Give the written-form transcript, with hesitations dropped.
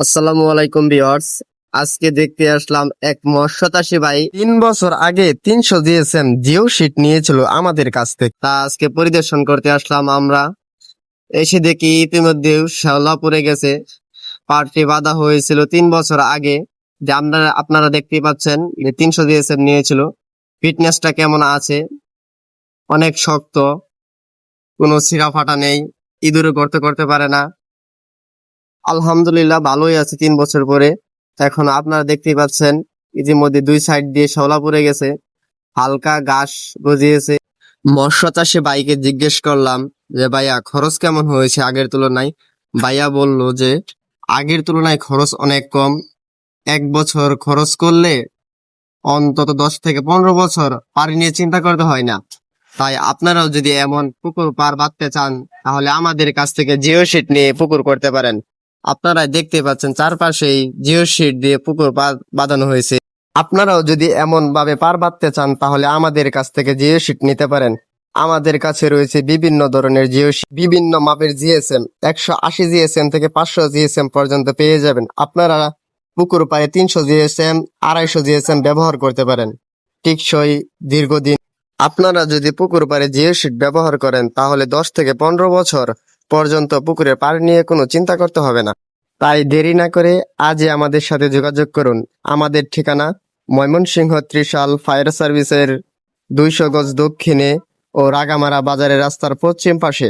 আসসালামু আলাইকুম ভিউয়ার্স। আজকে দেখতে আসলাম এক মৎস্যচাষী ভাই 3 বছর আগে 300 জিএসএম জিও শিট নিয়েছিল আমাদের কাছ থেকে। তা আজকে পরিদর্শন করতে আসলাম আমরা। এসে দেখি ইতিমধ্যে শ্যাওলা পড়ে গেছে। পাটটি বাঁধা হয়েছিল 3 বছর আগে। যে আপনারা দেখতেই পাচ্ছেন যে 300 জিএসএম নিয়েছিল। ফিটনেসটা কেমন আছে, অনেক শক্ত, কোনো ছিঁড়া ফাটা নেই, ইঁদুরে করতে করতে পারে না। আলহামদুলিল্লাহ ভালোই আছে 3 বছর পরে। এখন আপনারা দেখতেই পাচ্ছেন ইতিমধ্যে 2 সাইড দিয়ে শ্যাওলা পড়ে গেছে, হালকা ঘাস গজিয়েছে। মৎস্য চাষে ভাইকে জিজ্ঞেস করলাম যে ভাইয়া খরচ কেমন হয়েছে আগের তুলনায়। ভাইয়া বলল যে আগের তুলনায় খরচ অনেক কম। 1 বছর খরচ করলে অন্তত 10 থেকে 15 বছর পানি নিয়ে চিন্তা করতে হয় না। তাই আপনারাও যদি এমন পুকুর পার বাঁধতে চান তাহলে আমাদের কাছ থেকে জিও শিট নিয়ে পুকুর করতে পারেন। আপনারা দেখতে পাচ্ছেন চারপাশেই জিও শিট দিয়ে পুকুর পার বাঁধানো হয়েছে। আপনারাও যদি এমন ভাবে পার বাঁধতে চান তাহলে আমাদের কাছ থেকে জিও শিট নিতে পারেন। আমাদের কাছে রয়েছে বিভিন্ন ধরনের জিও শিট, বিভিন্ন মাপের জিএসএম, 180 জিএসএম থেকে 500 জিএসএম পর্যন্ত পেয়ে যাবেন। আপনারা পুকুর পাড়ে 300 জিএসএম, 250 জিএসএম ব্যবহার করতে পারেন। টেকসই, দীর্ঘদিন। আপনারা যদি পুকুর পাড়ে জিও শিট ব্যবহার করেন তাহলে 10 থেকে 15 বছর পর্যন্ত পুকুরের পাড় নিয়ে কোনো চিন্তা করতে হবে না। তাই দেরি না করে আজই আমাদের সাথে যোগাযোগ করুন। আমাদের ঠিকানা ময়মনসিংহ ত্রিশাল ফায়ার সার্ভিসের 200 গজ দক্ষিণে ও রাগামারা বাজারের রাস্তার পশ্চিম পাশে।